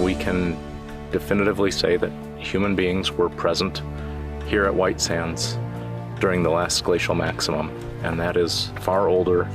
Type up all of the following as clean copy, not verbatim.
we can definitively say that human beings were present here at White Sands during the last glacial maximum, and that is far older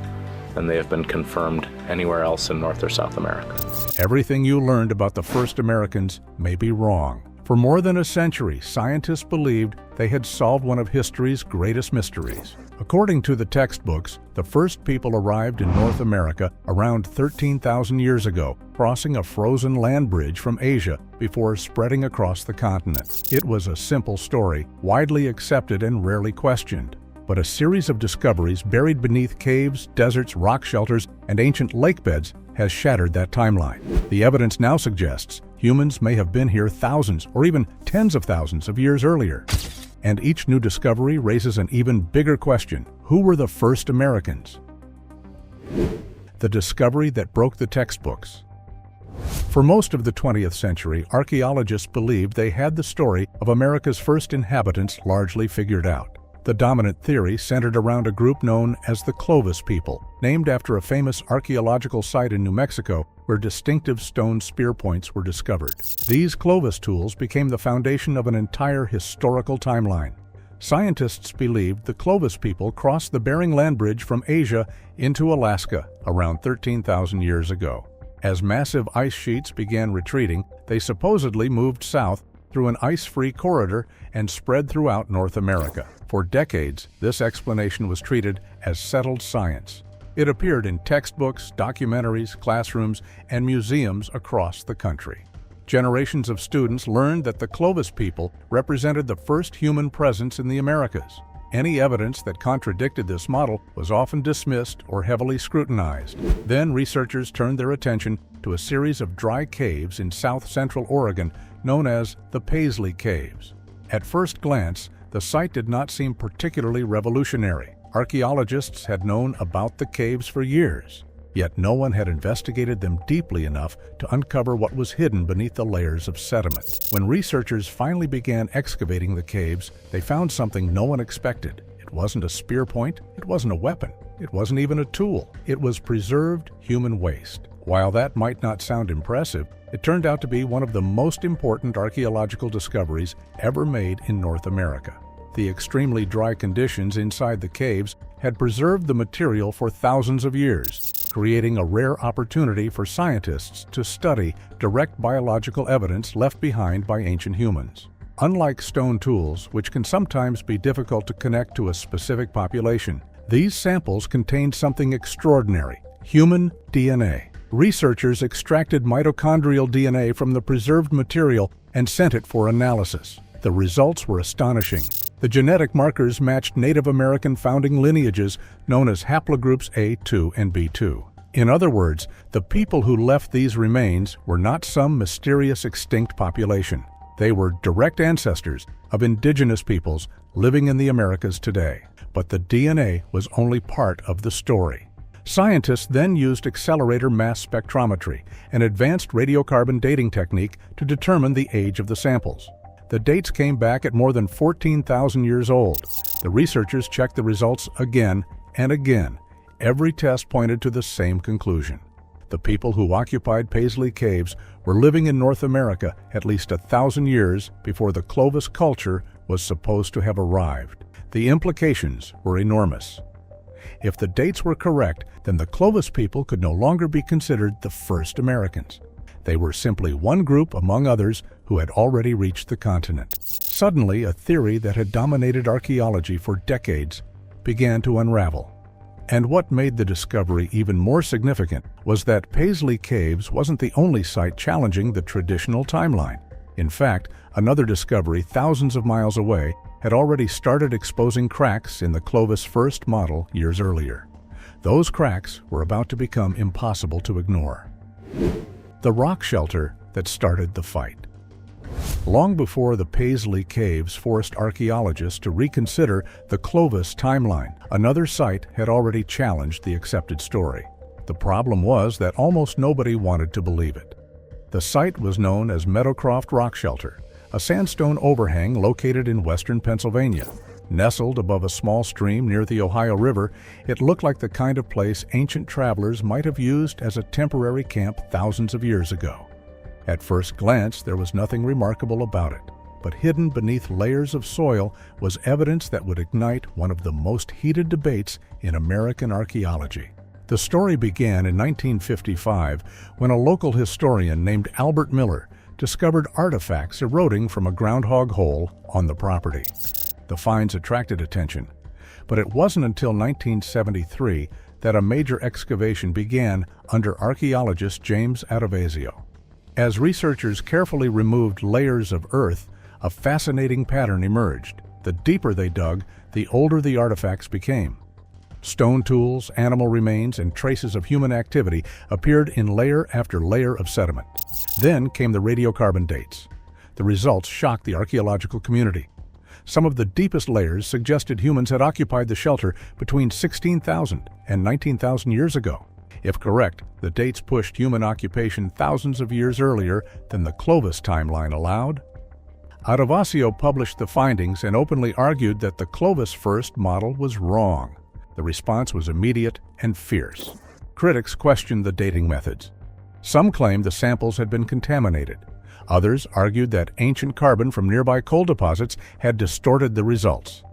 than they have been confirmed anywhere else in North or South America. Everything you learned about the first Americans may be wrong. For more than a century, scientists believed they had solved one of history's greatest mysteries. According to the textbooks, the first people arrived in North America around 13,000 years ago, crossing a frozen land bridge from Asia before spreading across the continent. It was a simple story, widely accepted and rarely questioned. But a series of discoveries buried beneath caves, deserts, rock shelters, and ancient lakebeds has shattered that timeline. The evidence now suggests humans may have been here thousands or even tens of thousands of years earlier. And each new discovery raises an even bigger question: who were the first Americans? The discovery that broke the textbooks. For most of the 20th century, archaeologists believed they had the story of America's first inhabitants largely figured out. The dominant theory centered around a group known as the Clovis people, named after a famous archaeological site in New Mexico where distinctive stone spear points were discovered. These Clovis tools became the foundation of an entire historical timeline. Scientists believed the Clovis people crossed the Bering Land Bridge from Asia into Alaska around 13,000 years ago. As massive ice sheets began retreating, they supposedly moved south through an ice-free corridor and spread throughout North America. For decades, this explanation was treated as settled science. It appeared in textbooks, documentaries, classrooms, and museums across the country. Generations of students learned that the Clovis people represented the first human presence in the Americas. Any evidence that contradicted this model was often dismissed or heavily scrutinized. Then researchers turned their attention to a series of dry caves in south-central Oregon known as the Paisley Caves. At first glance, the site did not seem particularly revolutionary. Archaeologists had known about the caves for years, yet no one had investigated them deeply enough to uncover what was hidden beneath the layers of sediment. When researchers finally began excavating the caves, they found something no one expected. It wasn't a spear point, it wasn't a weapon, it wasn't even a tool. It was preserved human waste. While that might not sound impressive, it turned out to be one of the most important archaeological discoveries ever made in North America. The extremely dry conditions inside the caves had preserved the material for thousands of years, creating a rare opportunity for scientists to study direct biological evidence left behind by ancient humans. Unlike stone tools, which can sometimes be difficult to connect to a specific population, these samples contained something extraordinary: human DNA. Researchers extracted mitochondrial DNA from the preserved material and sent it for analysis. The results were astonishing. The genetic markers matched Native American founding lineages known as haplogroups A2 and B2. In other words, the people who left these remains were not some mysterious extinct population. They were direct ancestors of indigenous peoples living in the Americas today. But the DNA was only part of the story. Scientists then used accelerator mass spectrometry, an advanced radiocarbon dating technique, to determine the age of the samples. The dates came back at more than 14,000 years old. The researchers checked the results again and again. Every test pointed to the same conclusion. The people who occupied Paisley Caves were living in North America at least 1,000 years before the Clovis culture was supposed to have arrived. The implications were enormous. If the dates were correct, then the Clovis people could no longer be considered the first Americans. They were simply one group among others who had already reached the continent. Suddenly, a theory that had dominated archaeology for decades began to unravel. And what made the discovery even more significant was that Paisley Caves wasn't the only site challenging the traditional timeline. In fact, another discovery thousands of miles away had already started exposing cracks in the Clovis first model years earlier. Those cracks were about to become impossible to ignore. The rock shelter that started the fight. Long before the Paisley Caves forced archaeologists to reconsider the Clovis timeline, another site had already challenged the accepted story. The problem was that almost nobody wanted to believe it. The site was known as Meadowcroft Rock Shelter, a sandstone overhang located in western Pennsylvania. Nestled above a small stream near the Ohio River, it looked like the kind of place ancient travelers might have used as a temporary camp thousands of years ago. At first glance, there was nothing remarkable about it, but hidden beneath layers of soil was evidence that would ignite one of the most heated debates in American archaeology. The story began in 1955 when a local historian named Albert Miller discovered artifacts eroding from a groundhog hole on the property. The finds attracted attention, but it wasn't until 1973 that a major excavation began under archaeologist James Adovasio. As researchers carefully removed layers of earth, a fascinating pattern emerged. The deeper they dug, the older the artifacts became. Stone tools, animal remains, and traces of human activity appeared in layer after layer of sediment. Then came the radiocarbon dates. The results shocked the archaeological community. Some of the deepest layers suggested humans had occupied the shelter between 16,000 and 19,000 years ago. If correct, the dates pushed human occupation thousands of years earlier than the Clovis timeline allowed. Adovasio published the findings and openly argued that the Clovis first model was wrong. The response was immediate and fierce. Critics questioned the dating methods. Some claimed the samples had been contaminated. Others argued that ancient carbon from nearby coal deposits had distorted the results.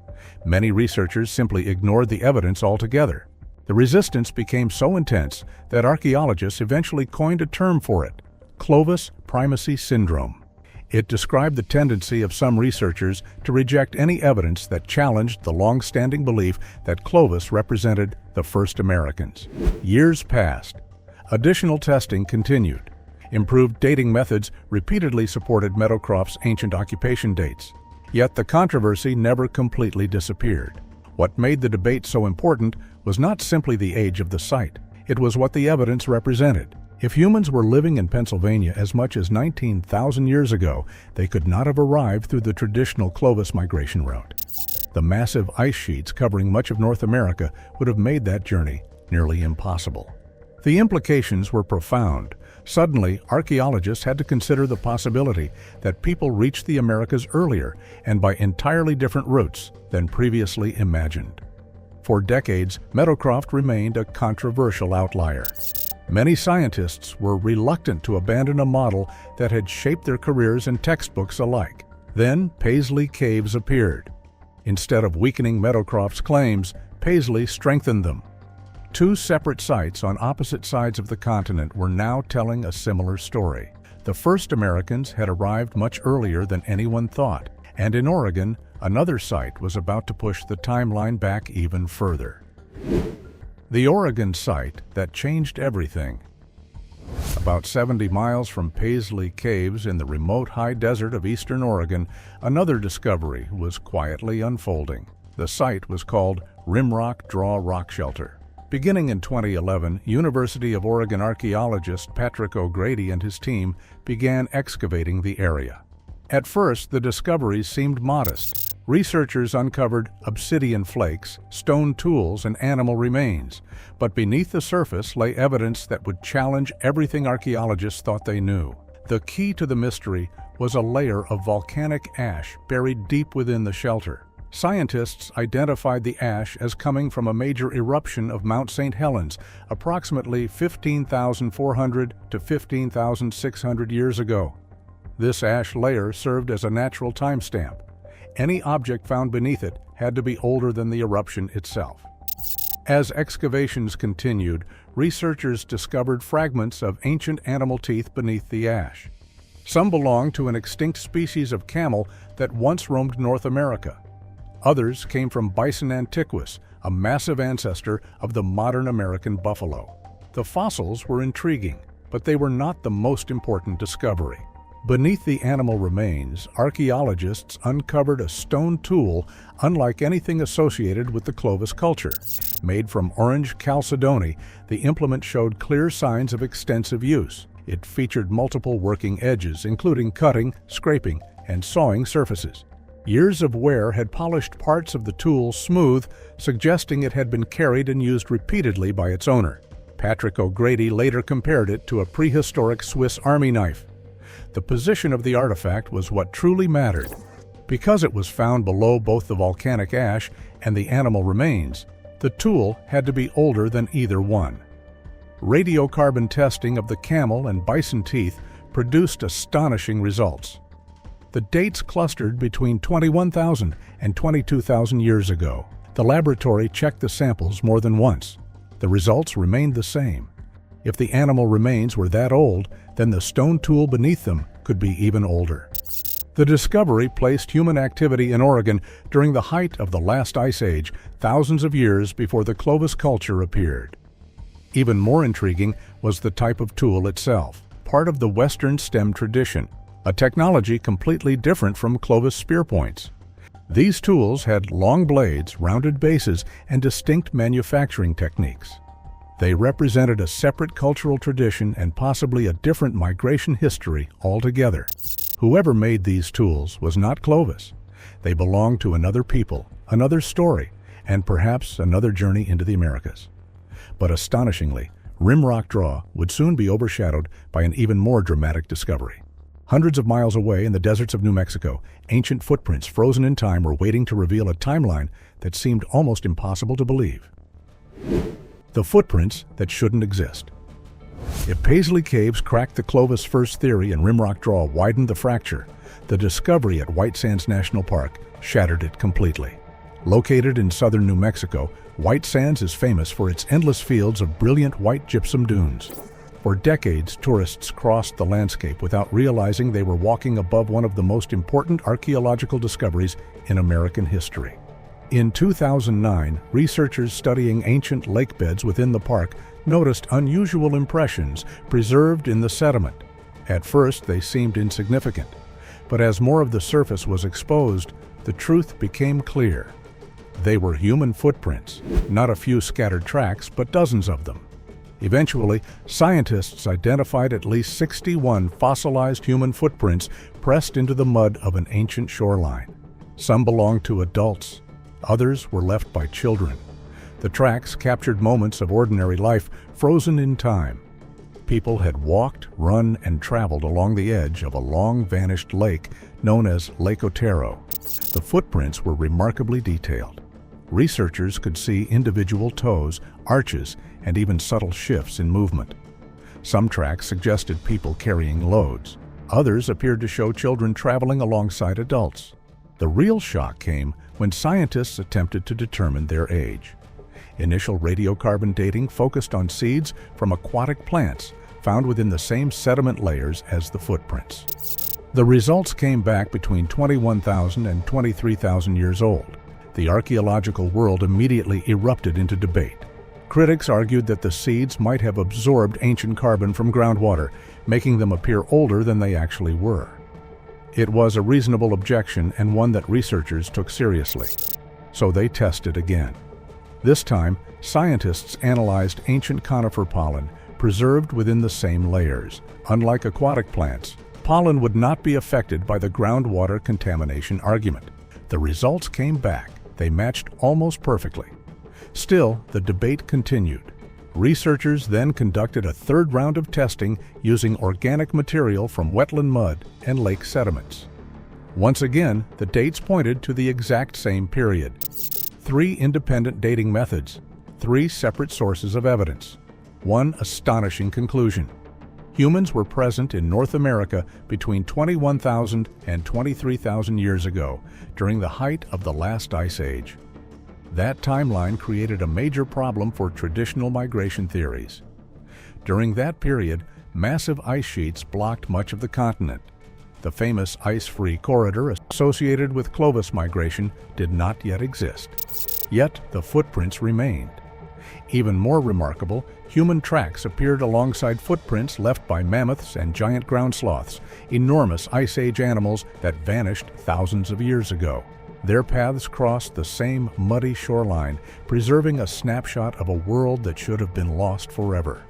Many researchers simply ignored the evidence altogether. The resistance became so intense that archaeologists eventually coined a term for it: Clovis primacy syndrome. It described the tendency of some researchers to reject any evidence that challenged the long-standing belief that Clovis represented the first Americans. Years passed. Additional testing continued. Improved dating methods repeatedly supported Meadowcroft's ancient occupation dates. Yet the controversy never completely disappeared. What made the debate so important was not simply the age of the site. It was what the evidence represented. If humans were living in Pennsylvania as much as 19,000 years ago, they could not have arrived through the traditional Clovis migration route. The massive ice sheets covering much of North America would have made that journey nearly impossible. The implications were profound. Suddenly, archaeologists had to consider the possibility that people reached the Americas earlier and by entirely different routes than previously imagined. For decades, Meadowcroft remained a controversial outlier. Many scientists were reluctant to abandon a model that had shaped their careers and textbooks alike. Then, Paisley Caves appeared. Instead of weakening Meadowcroft's claims, Paisley strengthened them. Two separate sites on opposite sides of the continent were now telling a similar story. The first Americans had arrived much earlier than anyone thought, and in Oregon, another site was about to push the timeline back even further. The Oregon site that changed everything. About 70 miles from Paisley Caves in the remote high desert of eastern Oregon, another discovery was quietly unfolding. The site was called Rimrock Draw Rock Shelter. Beginning in 2011, University of Oregon archaeologist Patrick O'Grady and his team began excavating the area. At first, the discoveries seemed modest. Researchers uncovered obsidian flakes, stone tools, and animal remains, but beneath the surface lay evidence that would challenge everything archaeologists thought they knew. The key to the mystery was a layer of volcanic ash buried deep within the shelter. Scientists identified the ash as coming from a major eruption of Mount St. Helens approximately 15,400 to 15,600 years ago. This ash layer served as a natural timestamp. Any object found beneath it had to be older than the eruption itself. As excavations continued, researchers discovered fragments of ancient animal teeth beneath the ash. Some belonged to an extinct species of camel that once roamed North America. Others came from Bison antiquus, a massive ancestor of the modern American buffalo. The fossils were intriguing, but they were not the most important discovery. Beneath the animal remains, archaeologists uncovered a stone tool unlike anything associated with the Clovis culture. Made from orange chalcedony, the implement showed clear signs of extensive use. It featured multiple working edges, including cutting, scraping, and sawing surfaces. Years of wear had polished parts of the tool smooth, suggesting it had been carried and used repeatedly by its owner. Patrick O'Grady later compared it to a prehistoric Swiss Army knife. The position of the artifact was what truly mattered. Because it was found below both the volcanic ash and the animal remains, the tool had to be older than either one. Radiocarbon testing of the camel and bison teeth produced astonishing results. The dates clustered between 21,000 and 22,000 years ago. The laboratory checked the samples more than once. The results remained the same. If the animal remains were that old, then the stone tool beneath them could be even older. The discovery placed human activity in Oregon during the height of the last ice age, thousands of years before the Clovis culture appeared. Even more intriguing was the type of tool itself, part of the Western stem tradition, a technology completely different from Clovis spear points. These tools had long blades, rounded bases, and distinct manufacturing techniques. They represented a separate cultural tradition and possibly a different migration history altogether. Whoever made these tools was not Clovis. They belonged to another people, another story, and perhaps another journey into the Americas. But astonishingly, Rimrock Draw would soon be overshadowed by an even more dramatic discovery. Hundreds of miles away in the deserts of New Mexico, ancient footprints frozen in time were waiting to reveal a timeline that seemed almost impossible to believe. The footprints that shouldn't exist. If Paisley Caves cracked the Clovis first theory and Rimrock Draw widened the fracture, the discovery at White Sands National Park shattered it completely. Located in southern New Mexico, White Sands is famous for its endless fields of brilliant white gypsum dunes. For decades, tourists crossed the landscape without realizing they were walking above one of the most important archaeological discoveries in American history. In 2009, researchers studying ancient lakebeds within the park noticed unusual impressions preserved in the sediment. At first, they seemed insignificant, but as more of the surface was exposed, the truth became clear. They were human footprints, not a few scattered tracks, but dozens of them. Eventually, scientists identified at least 61 fossilized human footprints pressed into the mud of an ancient shoreline. Some belonged to adults, others were left by children. The tracks captured moments of ordinary life frozen in time. People had walked, run, and traveled along the edge of a long-vanished lake known as Lake Otero. The footprints were remarkably detailed. Researchers could see individual toes, arches, and even subtle shifts in movement. Some tracks suggested people carrying loads. Others appeared to show children traveling alongside adults. The real shock came when scientists attempted to determine their age. Initial radiocarbon dating focused on seeds from aquatic plants found within the same sediment layers as the footprints. The results came back between 21,000 and 23,000 years old. The archaeological world immediately erupted into debate. Critics argued that the seeds might have absorbed ancient carbon from groundwater, making them appear older than they actually were. It was a reasonable objection and one that researchers took seriously. So they tested again. This time, scientists analyzed ancient conifer pollen preserved within the same layers. Unlike aquatic plants, pollen would not be affected by the groundwater contamination argument. The results came back. They matched almost perfectly. Still, the debate continued. Researchers then conducted a third round of testing using organic material from wetland mud and lake sediments. Once again, the dates pointed to the exact same period. 3 independent dating methods, 3 separate sources of evidence. One astonishing conclusion. Humans were present in North America between 21,000 and 23,000 years ago, during the height of the last ice age. That timeline created a major problem for traditional migration theories. During that period, massive ice sheets blocked much of the continent. The famous ice-free corridor associated with Clovis migration did not yet exist. Yet the footprints remained. Even more remarkable, human tracks appeared alongside footprints left by mammoths and giant ground sloths, enormous Ice Age animals that vanished thousands of years ago. Their paths crossed the same muddy shoreline, preserving a snapshot of a world that should have been lost forever.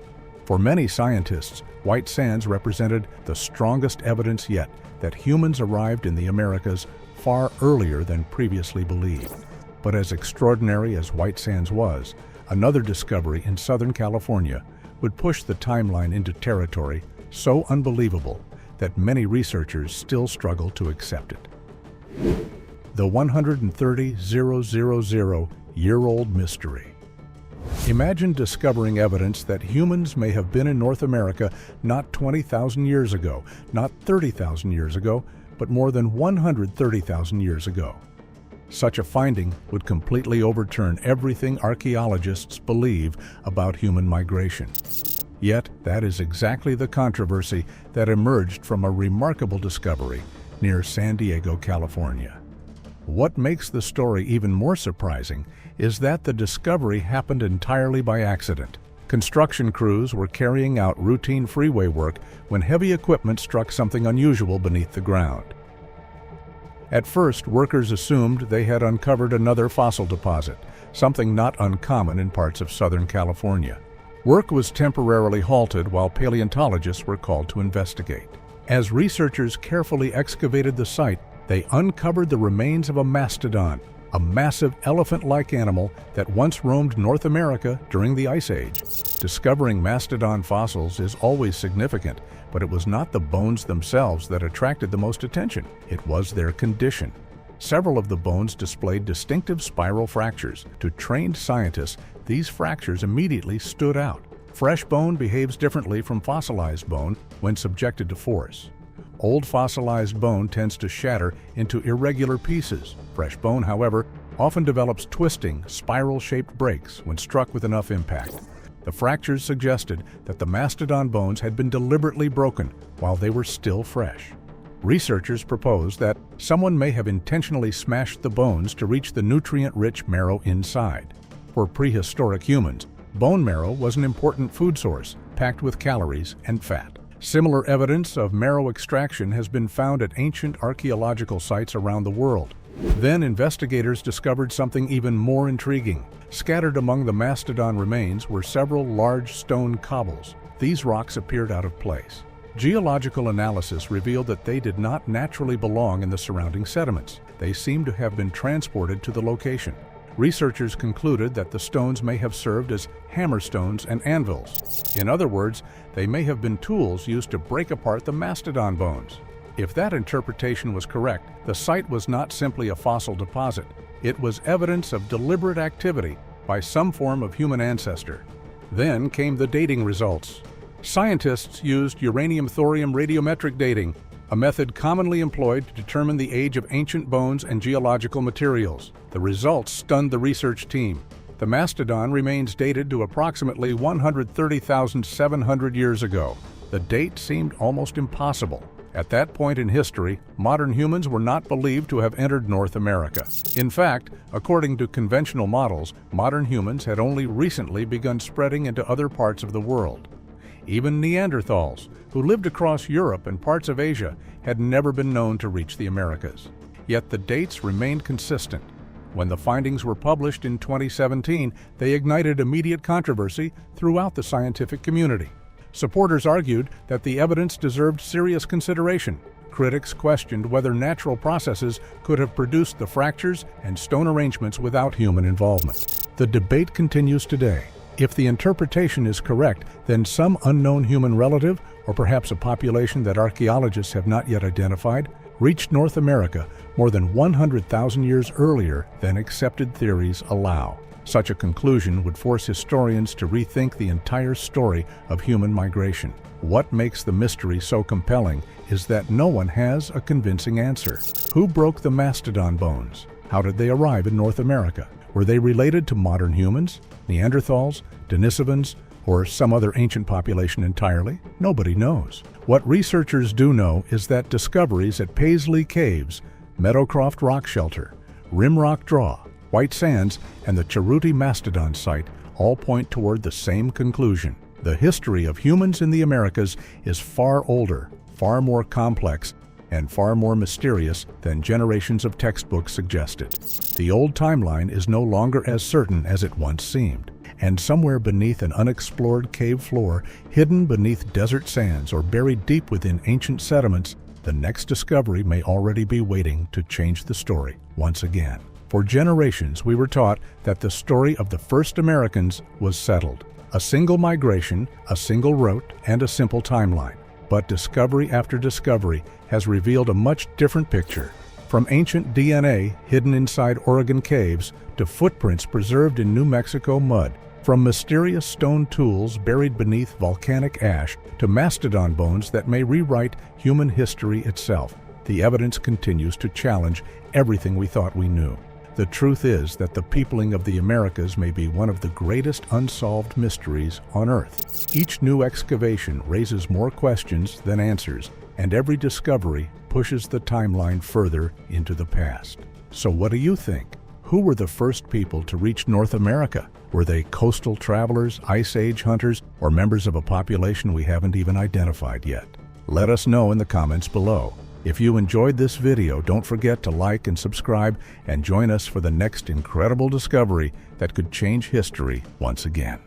For many scientists, White Sands represented the strongest evidence yet that humans arrived in the Americas far earlier than previously believed. But as extraordinary as White Sands was, another discovery in Southern California would push the timeline into territory so unbelievable that many researchers still struggle to accept it. The 130,000-year-old mystery. Imagine discovering evidence that humans may have been in North America not 20,000 years ago, not 30,000 years ago, but more than 130,000 years ago. Such a finding would completely overturn everything archaeologists believe about human migration. Yet, that is exactly the controversy that emerged from a remarkable discovery near San Diego, California. What makes the story even more surprising is that the discovery happened entirely by accident. Construction crews were carrying out routine freeway work when heavy equipment struck something unusual beneath the ground. At first, workers assumed they had uncovered another fossil deposit, something not uncommon in parts of Southern California. Work was temporarily halted while paleontologists were called to investigate. As researchers carefully excavated the site, they uncovered the remains of a mastodon, a massive elephant-like animal that once roamed North America during the Ice Age. Discovering mastodon fossils is always significant, but it was not the bones themselves that attracted the most attention. It was their condition. Several of the bones displayed distinctive spiral fractures. To trained scientists, these fractures immediately stood out. Fresh bone behaves differently from fossilized bone when subjected to force. Old fossilized bone tends to shatter into irregular pieces. Fresh bone, however, often develops twisting, spiral-shaped breaks when struck with enough impact. The fractures suggested that the mastodon bones had been deliberately broken while they were still fresh. Researchers proposed that someone may have intentionally smashed the bones to reach the nutrient-rich marrow inside. For prehistoric humans, bone marrow was an important food source, packed with calories and fat. Similar evidence of marrow extraction has been found at ancient archaeological sites around the world. Then investigators discovered something even more intriguing. Scattered among the mastodon remains were several large stone cobbles. These rocks appeared out of place. Geological analysis revealed that they did not naturally belong in the surrounding sediments. They seemed to have been transported to the location. Researchers concluded that the stones may have served as hammerstones and anvils. In other words, they may have been tools used to break apart the mastodon bones. If that interpretation was correct, the site was not simply a fossil deposit. It was evidence of deliberate activity by some form of human ancestor. Then came the dating results. Scientists used uranium-thorium radiometric dating, a method commonly employed to determine the age of ancient bones and geological materials. The results stunned the research team. The mastodon remains dated to approximately 130,700 years ago. The date seemed almost impossible. At that point in history, modern humans were not believed to have entered North America. In fact, according to conventional models, modern humans had only recently begun spreading into other parts of the world. Even Neanderthals, who lived across Europe and parts of Asia, had never been known to reach the Americas. Yet the dates remained consistent. When the findings were published in 2017, they ignited immediate controversy throughout the scientific community. Supporters argued that the evidence deserved serious consideration. Critics questioned whether natural processes could have produced the fractures and stone arrangements without human involvement. The debate continues today. If the interpretation is correct, then some unknown human relative, or perhaps a population that archaeologists have not yet identified, reached North America more than 100,000 years earlier than accepted theories allow. Such a conclusion would force historians to rethink the entire story of human migration. What makes the mystery so compelling is that no one has a convincing answer. Who broke the mastodon bones? How did they arrive in North America? Were they related to modern humans, Neanderthals, Denisovans, or some other ancient population entirely? Nobody knows. What researchers do know is that discoveries at Paisley Caves, Meadowcroft Rock Shelter, Rimrock Draw, White Sands, and the Cheruti Mastodon site all point toward the same conclusion. The history of humans in the Americas is far older, far more complex, and far more mysterious than generations of textbooks suggested. The old timeline is no longer as certain as it once seemed, and somewhere beneath an unexplored cave floor, hidden beneath desert sands or buried deep within ancient sediments, the next discovery may already be waiting to change the story once again. For generations, we were taught that the story of the first Americans was settled. A single migration, a single route, and a simple timeline. But discovery after discovery has revealed a much different picture. From ancient DNA hidden inside Oregon caves to footprints preserved in New Mexico mud, From mysterious stone tools buried beneath volcanic ash to mastodon bones that may rewrite human history itself, the evidence continues to challenge everything we thought we knew. The truth is that the peopling of the Americas may be one of the greatest unsolved mysteries on Earth. Each new excavation raises more questions than answers, and every discovery pushes the timeline further into the past. So what do you think? Who were the first people to reach North America? Were they coastal travelers, Ice Age hunters, or members of a population we haven't even identified yet? Let us know in the comments below. If you enjoyed this video, don't forget to like and subscribe and join us for the next incredible discovery that could change history once again.